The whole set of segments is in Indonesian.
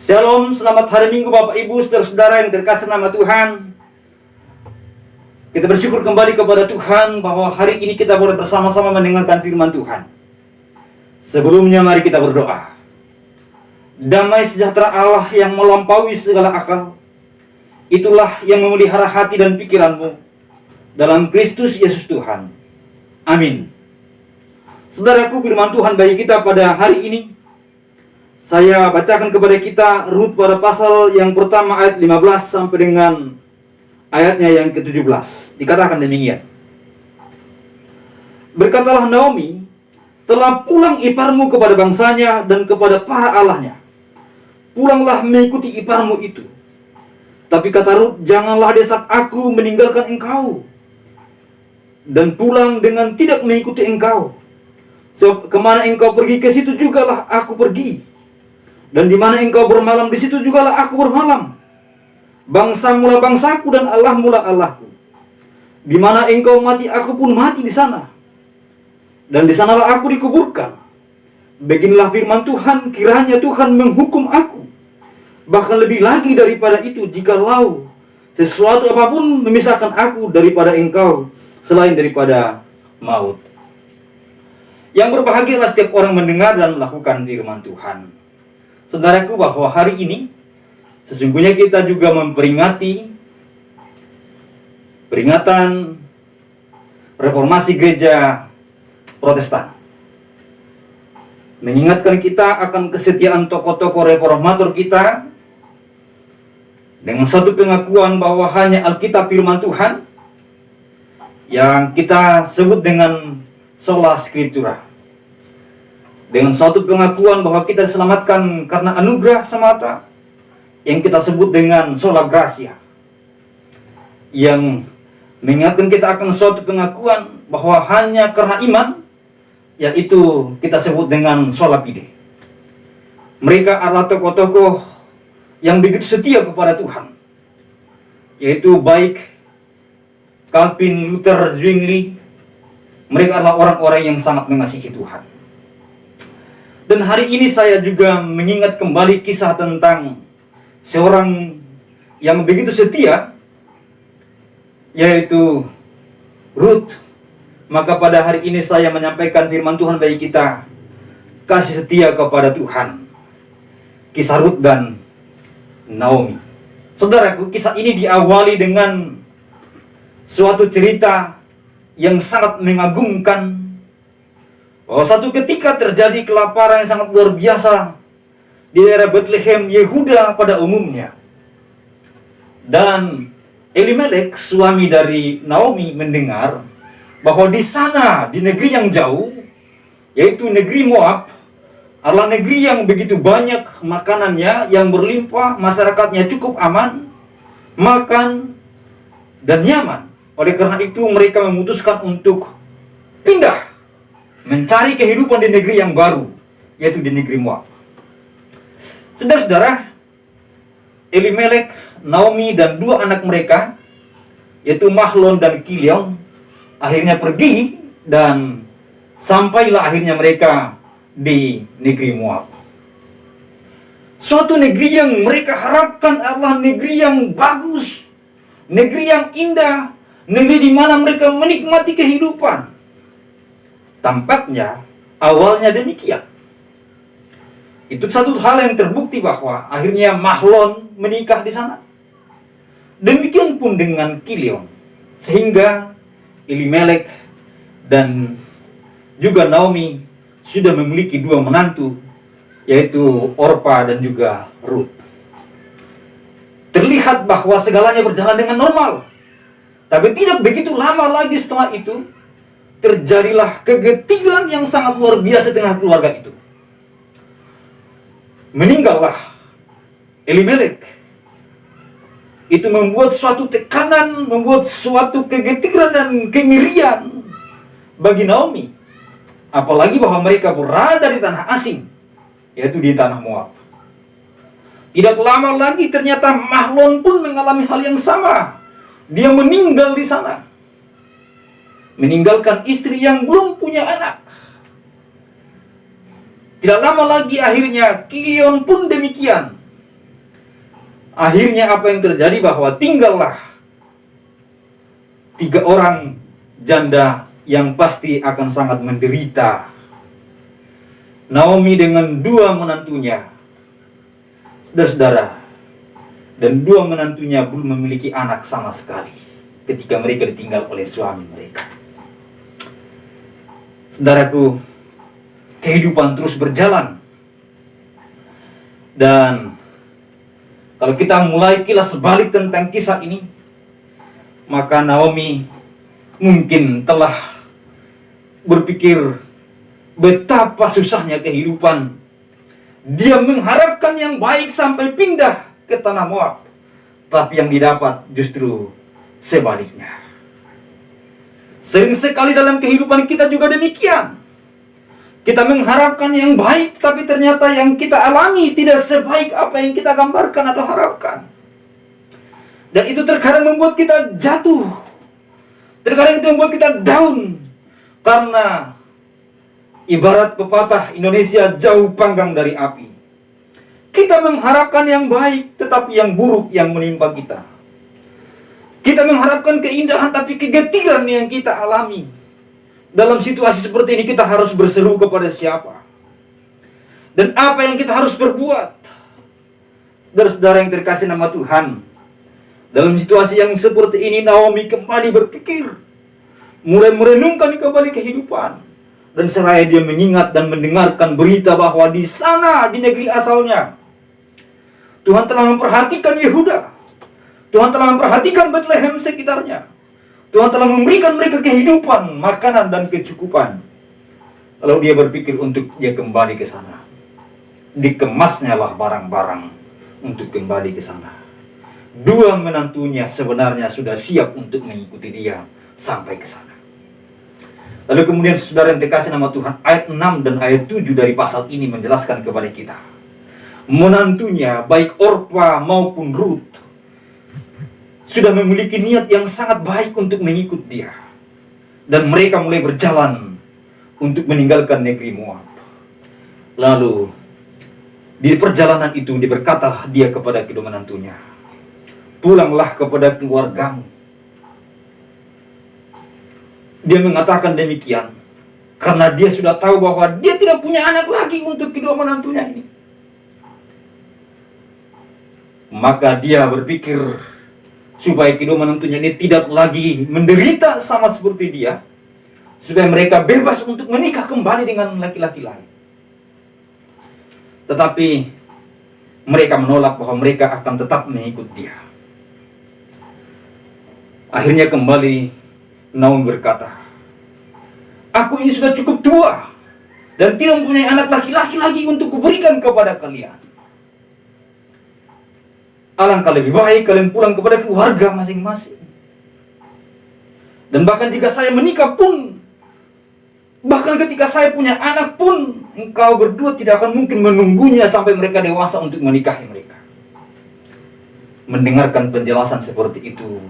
Shalom, selamat hari Minggu Bapak Ibu, saudara-saudara yang terkasih nama Tuhan. Kita bersyukur kembali kepada Tuhan bahwa hari ini kita boleh bersama-sama mendengarkan firman Tuhan. Sebelumnya mari kita berdoa. Damai sejahtera Allah yang melampaui segala akal, itulah yang memelihara hati dan pikiranmu dalam Kristus Yesus Tuhan. Amin. Saudaraku, firman Tuhan bagi kita pada hari ini, saya bacakan kepada kita Rut pada pasal yang pertama ayat 15 sampai dengan ayatnya yang ke-17. Dikatakan demikian. Berkatalah Naomi, telah pulang iparmu kepada bangsanya dan kepada para allahnya. Pulanglah mengikuti iparmu itu. Tapi kata Rut, janganlah desak aku meninggalkan engkau dan pulang dengan tidak mengikuti engkau. Sebab kemana engkau pergi, ke situ jugalah aku pergi. Dan di mana engkau bermalam, di situ jugalah aku bermalam. Bangsa mula bangsaku dan Allah mula Allahku. Di mana engkau mati, aku pun mati di sana. Dan di sanalah aku dikuburkan. Beginilah firman Tuhan, kiranya Tuhan menghukum aku. Bahkan lebih lagi daripada itu, jikalau sesuatu apapun memisahkan aku daripada engkau, selain daripada maut. Yang berbahagialah setiap orang mendengar dan melakukan firman Tuhan. Saudaraku, bahwa hari ini sesungguhnya kita juga memperingati peringatan reformasi gereja Protestan. Mengingatkan kita akan kesetiaan tokoh-tokoh reformator kita dengan satu pengakuan bahwa hanya Alkitab firman Tuhan yang kita sebut dengan sola scriptura. Dengan suatu pengakuan bahwa kita diselamatkan karena anugerah semata, yang kita sebut dengan sola gratia. Yang mengingatkan kita akan suatu pengakuan bahwa hanya karena iman, yaitu kita sebut dengan sola fide. Mereka adalah tokoh-tokoh yang begitu setia kepada Tuhan, yaitu baik Calvin, Luther, Zwingli. Mereka adalah orang-orang yang sangat mengasihi Tuhan. Dan hari ini saya juga mengingat kembali kisah tentang seorang yang begitu setia, yaitu Rut. Maka pada hari ini saya menyampaikan firman Tuhan bagi kita, kasih setia kepada Tuhan. Kisah Rut dan Naomi. Saudaraku, kisah ini diawali dengan suatu cerita yang sangat mengagumkan. Satu ketika terjadi kelaparan yang sangat luar biasa di daerah Bethlehem, Yehuda pada umumnya. Dan Elimelek, suami dari Naomi, mendengar bahwa di sana, di negeri yang jauh, yaitu negeri Moab, adalah negeri yang begitu banyak makanannya, yang berlimpah, masyarakatnya cukup aman, makan, dan nyaman. Oleh karena itu mereka memutuskan untuk pindah, mencari kehidupan di negeri yang baru, yaitu di negeri Moab. Saudara-saudara, Elimelek, Naomi, dan dua anak mereka, yaitu Mahlon dan Kilion, akhirnya pergi dan sampailah akhirnya mereka di negeri Moab. Suatu negeri yang mereka harapkan adalah negeri yang bagus, negeri yang indah, negeri di mana mereka menikmati kehidupan. Tampaknya awalnya demikian. Itu satu hal yang terbukti bahwa akhirnya Mahlon menikah di sana. Demikian pun dengan Kilion. Sehingga Elimelek dan juga Naomi sudah memiliki dua menantu, yaitu Orpa dan juga Rut. Terlihat bahwa segalanya berjalan dengan normal. Tapi tidak begitu lama lagi setelah itu, terjadilah kegetiran yang sangat luar biasa di tengah keluarga itu. Meninggallah Elimelek. Itu membuat suatu tekanan, membuat suatu kegetiran dan kengerian bagi Naomi. Apalagi bahwa mereka berada di tanah asing, yaitu di tanah Moab. Tidak lama lagi ternyata Mahlon pun mengalami hal yang sama. Dia meninggal di sana, meninggalkan istri yang belum punya anak. Tidak lama lagi akhirnya Kilion pun demikian. Akhirnya apa yang terjadi bahwa tinggallah 3 orang janda yang pasti akan sangat menderita. Naomi dengan 2 menantunya, saudara-saudara, dan 2 menantunya belum memiliki anak sama sekali ketika mereka ditinggal oleh suami mereka. Saudaraku, kehidupan terus berjalan. Dan kalau kita mulai kilas balik tentang kisah ini, maka Naomi mungkin telah berpikir betapa susahnya kehidupan. Dia mengharapkan yang baik sampai pindah ke tanah Moab, tapi yang didapat justru sebaliknya. Sering sekali dalam kehidupan kita juga demikian. Kita mengharapkan yang baik, tapi ternyata yang kita alami tidak sebaik apa yang kita gambarkan atau harapkan. Dan itu terkadang membuat kita jatuh. Terkadang itu membuat kita down. Karena ibarat pepatah Indonesia jauh panggang dari api. Kita mengharapkan yang baik, tetapi yang buruk yang menimpa kita. Kita mengharapkan keindahan, tapi kegetiran yang kita alami. Dalam situasi seperti ini kita harus berseru kepada siapa? Dan apa yang kita harus berbuat? Saudara-saudara yang terkasih nama Tuhan, dalam situasi yang seperti ini Naomi kembali berpikir, mulai merenungkan kembali kehidupan. Dan seraya dia mengingat dan mendengarkan berita bahwa di sana, di negeri asalnya, Tuhan telah memperhatikan Yehuda. Tuhan telah memperhatikan Bethlehem sekitarnya. Tuhan telah memberikan mereka kehidupan, makanan dan kecukupan. Lalu dia berpikir untuk dia kembali ke sana. Dikemasnya lah barang-barang untuk kembali ke sana. 2 menantunya sebenarnya sudah siap untuk mengikuti dia sampai ke sana. Lalu kemudian saudara yang terkasih nama Tuhan, ayat 6 dan ayat 7 dari pasal ini menjelaskan kepada kita. Menantunya baik Orpa maupun Rut sudah memiliki niat yang sangat baik untuk mengikut dia. Dan mereka mulai berjalan untuk meninggalkan negeri Moab. Lalu di perjalanan itu berkatalah dia kepada kedua menantunya, pulanglah kepada keluargamu. Dia mengatakan demikian karena dia sudah tahu bahwa dia tidak punya anak lagi untuk kedua menantunya ini. Maka dia berpikir supaya kedua menantunya ini tidak lagi menderita sama seperti dia, supaya mereka bebas untuk menikah kembali dengan laki-laki lain. Tetapi mereka menolak bahwa mereka akan tetap mengikut dia. Akhirnya kembali Naomi berkata, aku ini sudah cukup tua dan tidak mempunyai anak laki-laki lagi untuk kuberikan kepada kalian. Alangkah lebih baik kalian pulang kepada keluarga masing-masing. Dan bahkan jika saya menikah pun, bahkan ketika saya punya anak pun, engkau berdua tidak akan mungkin menunggunya sampai mereka dewasa untuk menikahi mereka. Mendengarkan penjelasan seperti itu,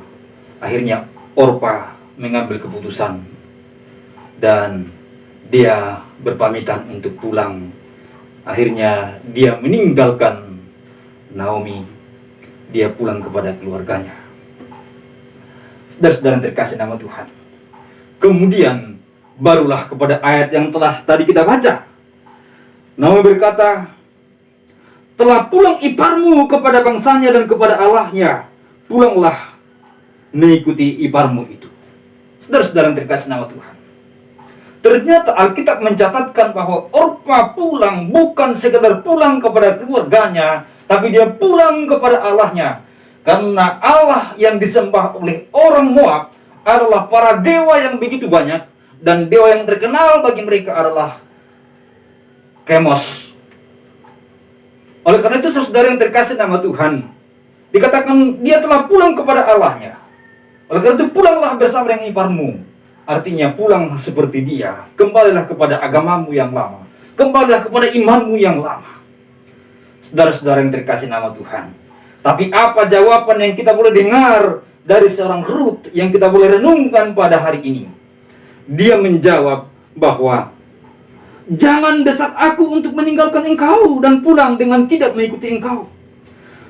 akhirnya Orpa mengambil keputusan dan dia berpamitan untuk pulang. Akhirnya dia meninggalkan Naomi. Dia pulang kepada keluarganya. Saudara-saudara yang terkasih nama Tuhan, kemudian barulah kepada ayat yang telah tadi kita baca. Naomi berkata, telah pulang iparmu kepada bangsanya dan kepada Allahnya, pulanglah mengikuti iparmu itu. Saudara-saudara yang terkasih nama Tuhan, ternyata Alkitab mencatatkan bahwa Orpa pulang bukan sekedar pulang kepada keluarganya, tapi dia pulang kepada Allahnya. Karena Allah yang disembah oleh orang Moab adalah para dewa yang begitu banyak. Dan dewa yang terkenal bagi mereka adalah Kemos. Oleh karena itu saudara yang terkasih nama Tuhan, dikatakan dia telah pulang kepada Allahnya. Oleh karena itu pulanglah bersama dengan iparmu. Artinya pulang seperti dia. Kembalilah kepada agamamu yang lama. Kembalilah kepada imanmu yang lama. Saudara-saudara yang terkasih nama Tuhan, tapi apa jawaban yang kita boleh dengar dari seorang Rut yang kita boleh renungkan pada hari ini? Dia menjawab bahwa jangan desak aku untuk meninggalkan engkau dan pulang dengan tidak mengikuti engkau.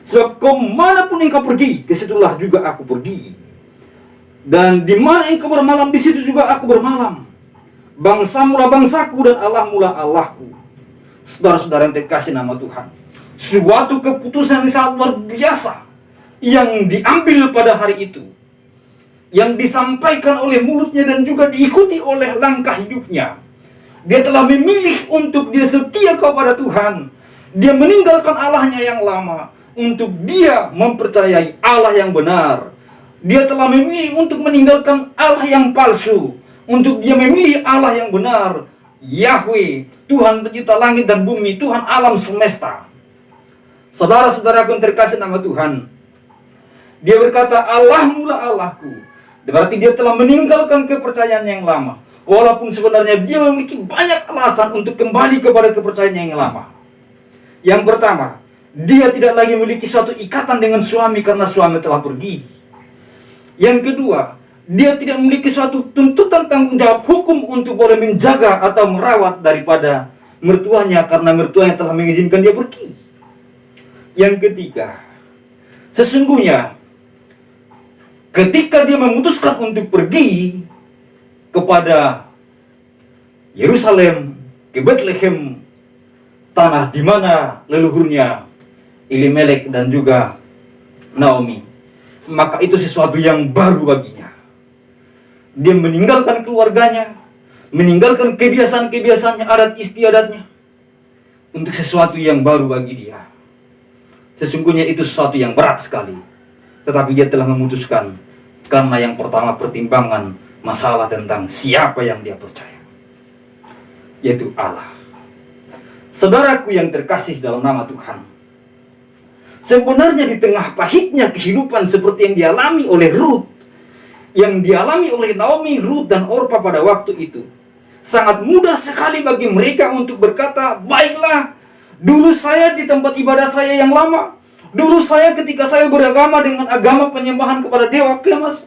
Sebab kemanapun engkau pergi, ke situlah juga aku pergi. Dan di mana engkau bermalam, di situ juga aku bermalam. Bangsamu lah bangsaku dan Allahmu lah Allahku. Saudara-saudara yang terkasih nama Tuhan, suatu keputusan yang sangat luar biasa yang diambil pada hari itu, yang disampaikan oleh mulutnya dan juga diikuti oleh langkah hidupnya. Dia telah memilih untuk dia setia kepada Tuhan. Dia meninggalkan Allahnya yang lama untuk dia mempercayai Allah yang benar. Dia telah memilih untuk meninggalkan Allah yang palsu, untuk dia memilih Allah yang benar, Yahweh, Tuhan pencipta langit dan bumi, Tuhan alam semesta. Saudara-saudaraku yang terkasih nama Tuhan, dia berkata, Allahmu lah Allahku. Berarti dia telah meninggalkan kepercayaan yang lama, walaupun sebenarnya dia memiliki banyak alasan untuk kembali kepada kepercayaan yang lama. Yang pertama, dia tidak lagi memiliki suatu ikatan dengan suami karena suami telah pergi. Yang kedua, dia tidak memiliki suatu tuntutan tanggung jawab hukum untuk boleh menjaga atau merawat daripada mertuanya karena mertuanya telah mengizinkan dia pergi. Yang ketiga, sesungguhnya ketika dia memutuskan untuk pergi kepada Yerusalem, ke Bethlehem, tanah di mana leluhurnya Elimelek dan juga Naomi, maka itu sesuatu yang baru baginya. Dia meninggalkan keluarganya, meninggalkan kebiasaan-kebiasaannya, adat istiadatnya, untuk sesuatu yang baru bagi dia. Sesungguhnya itu sesuatu yang berat sekali, tetapi dia telah memutuskan karena yang pertama pertimbangan masalah tentang siapa yang dia percaya, yaitu Allah. Saudaraku yang terkasih dalam nama Tuhan, sebenarnya di tengah pahitnya kehidupan seperti yang dialami oleh Ruth, yang dialami oleh Naomi, Ruth, dan Orpa pada waktu itu, sangat mudah sekali bagi mereka untuk berkata, baiklah, dulu saya di tempat ibadah saya yang lama, dulu saya ketika saya beragama dengan agama penyembahan kepada Dewa Kemas,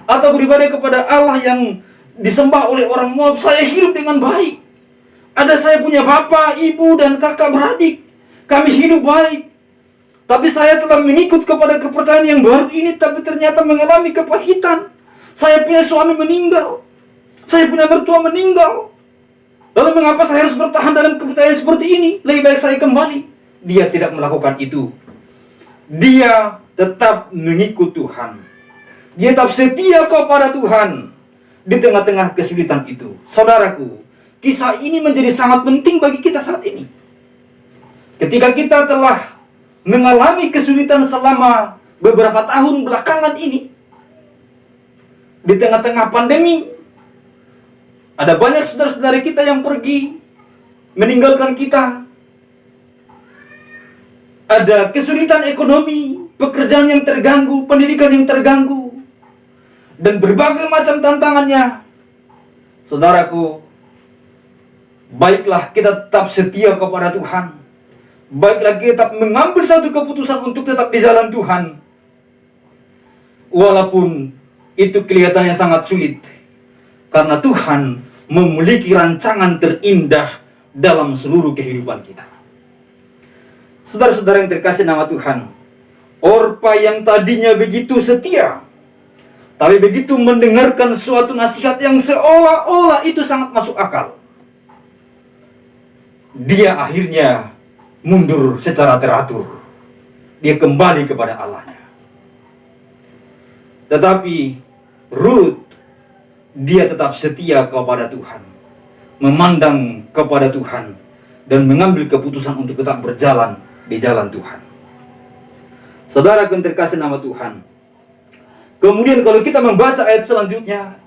atau beribadah kepada Allah yang disembah oleh orang Moab, saya hidup dengan baik. Ada saya punya bapak, ibu, dan kakak beradik, kami hidup baik. Tapi saya telah mengikut kepada kepercayaan yang baru ini, tapi ternyata mengalami kepahitan. Saya punya suami meninggal, saya punya mertua meninggal. Lalu mengapa saya harus bertahan dalam kepercayaan seperti ini? Lebih baik saya kembali. Dia tidak melakukan itu. Dia tetap mengikut Tuhan. Dia tetap setia kepada Tuhan di tengah-tengah kesulitan itu. Saudaraku, kisah ini menjadi sangat penting bagi kita saat ini. Ketika kita telah mengalami kesulitan selama beberapa tahun belakangan ini, di tengah-tengah pandemi, ada banyak saudara-saudara kita yang pergi, meninggalkan kita. Ada kesulitan ekonomi, pekerjaan yang terganggu, pendidikan yang terganggu, dan berbagai macam tantangannya. Saudaraku, baiklah kita tetap setia kepada Tuhan. Baiklah kita tetap mengambil satu keputusan untuk tetap di jalan Tuhan, walaupun itu kelihatannya sangat sulit, karena Tuhan memiliki rancangan terindah dalam seluruh kehidupan kita. Saudara-saudara yang terkasih nama Tuhan, Orpa yang tadinya begitu setia, tapi begitu mendengarkan suatu nasihat yang seolah-olah itu sangat masuk akal, dia akhirnya mundur secara teratur. Dia kembali kepada Allahnya. Tetapi Ruth, dia tetap setia kepada Tuhan, memandang kepada Tuhan, dan mengambil keputusan untuk tetap berjalan di jalan Tuhan. Saudara yang terkasih nama Tuhan, kemudian kalau kita membaca ayat selanjutnya,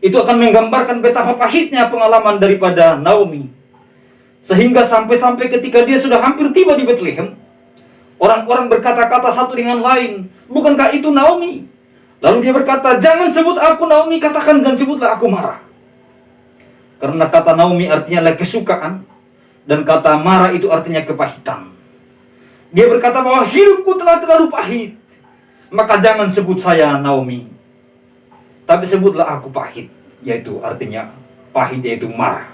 itu akan menggambarkan betapa pahitnya pengalaman daripada Naomi. Sehingga sampai-sampai ketika dia sudah hampir tiba di Bethlehem, orang-orang berkata-kata satu dengan lain, bukankah itu Naomi? Lalu dia berkata, jangan sebut aku Naomi, katakan dan sebutlah aku Mara. Karena kata Naomi artinya adalah kesukaan, dan kata Mara itu artinya kepahitan. Dia berkata bahwa hidupku telah terlalu pahit, maka jangan sebut saya Naomi, tapi sebutlah aku pahit, yaitu artinya pahit, yaitu Mara.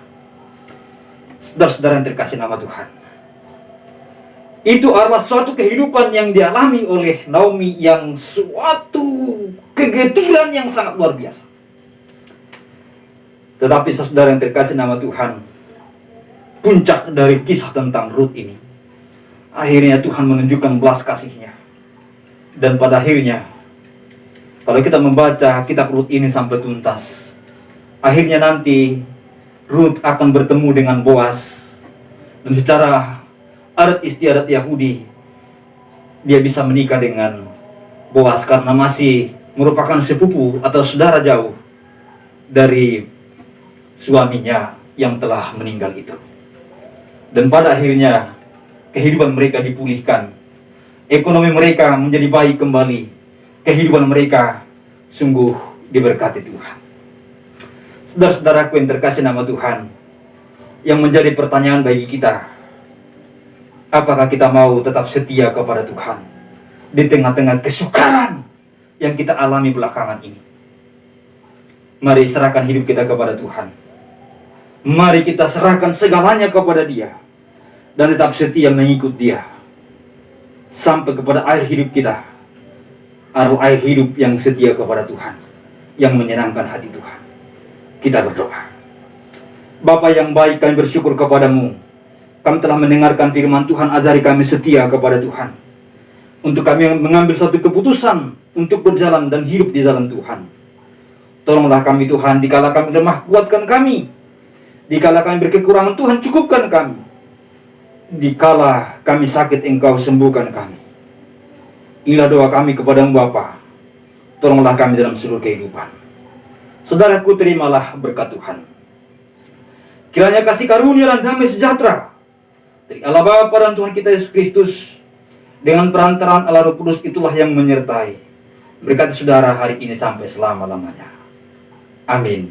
Saudara-saudara yang terkasih nama Tuhan, Itu adalah suatu kehidupan yang dialami oleh Naomi, yang suatu kegetiran yang sangat luar biasa. Tetapi saudara yang terkasih nama Tuhan, puncak dari kisah tentang Rut ini, akhirnya Tuhan menunjukkan belas kasih-Nya. Dan pada akhirnya, kalau kita membaca kitab Rut ini sampai tuntas, akhirnya nanti Rut akan bertemu dengan Boas. Dan secara adat istiadat Yahudi, dia bisa menikah dengan Boas karena masih merupakan sepupu atau saudara jauh dari suaminya yang telah meninggal itu. Dan pada akhirnya kehidupan mereka dipulihkan, ekonomi mereka menjadi baik kembali, kehidupan mereka sungguh diberkati Tuhan. Saudara-saudaraku yang terkasih nama Tuhan, yang menjadi pertanyaan bagi kita, apakah kita mau tetap setia kepada Tuhan di tengah-tengah kesukaran yang kita alami belakangan ini? Mari serahkan hidup kita kepada Tuhan. Mari kita serahkan segalanya kepada Dia, dan tetap setia mengikut Dia sampai kepada akhir hidup kita, akhir hidup yang setia kepada Tuhan, yang menyenangkan hati Tuhan. Kita berdoa. Bapa yang baik, kami bersyukur kepadamu. Kami telah mendengarkan firman Tuhan, ajari kami setia kepada Tuhan, untuk kami mengambil satu keputusan untuk berjalan dan hidup di jalan Tuhan. Tolonglah kami Tuhan, dikala kami lemah, kuatkan kami. Dikala kami berkekurangan, Tuhan cukupkan kami. Dikala kami sakit, Engkau sembuhkan kami. Inilah doa kami kepadamu Bapa. Tolonglah kami dalam seluruh kehidupan. Saudaraku, terimalah berkat Tuhan. Kiranya kasih karunia dan damai sejahtera dari Allah Bapa dan Tuhan kita Yesus Kristus, dengan perantaraan Allah Roh Kudus, itulah yang menyertai berkati saudara hari ini sampai selama-lamanya. Amin.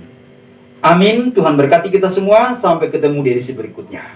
Amin. Tuhan berkati kita semua. Sampai ketemu di edisi berikutnya.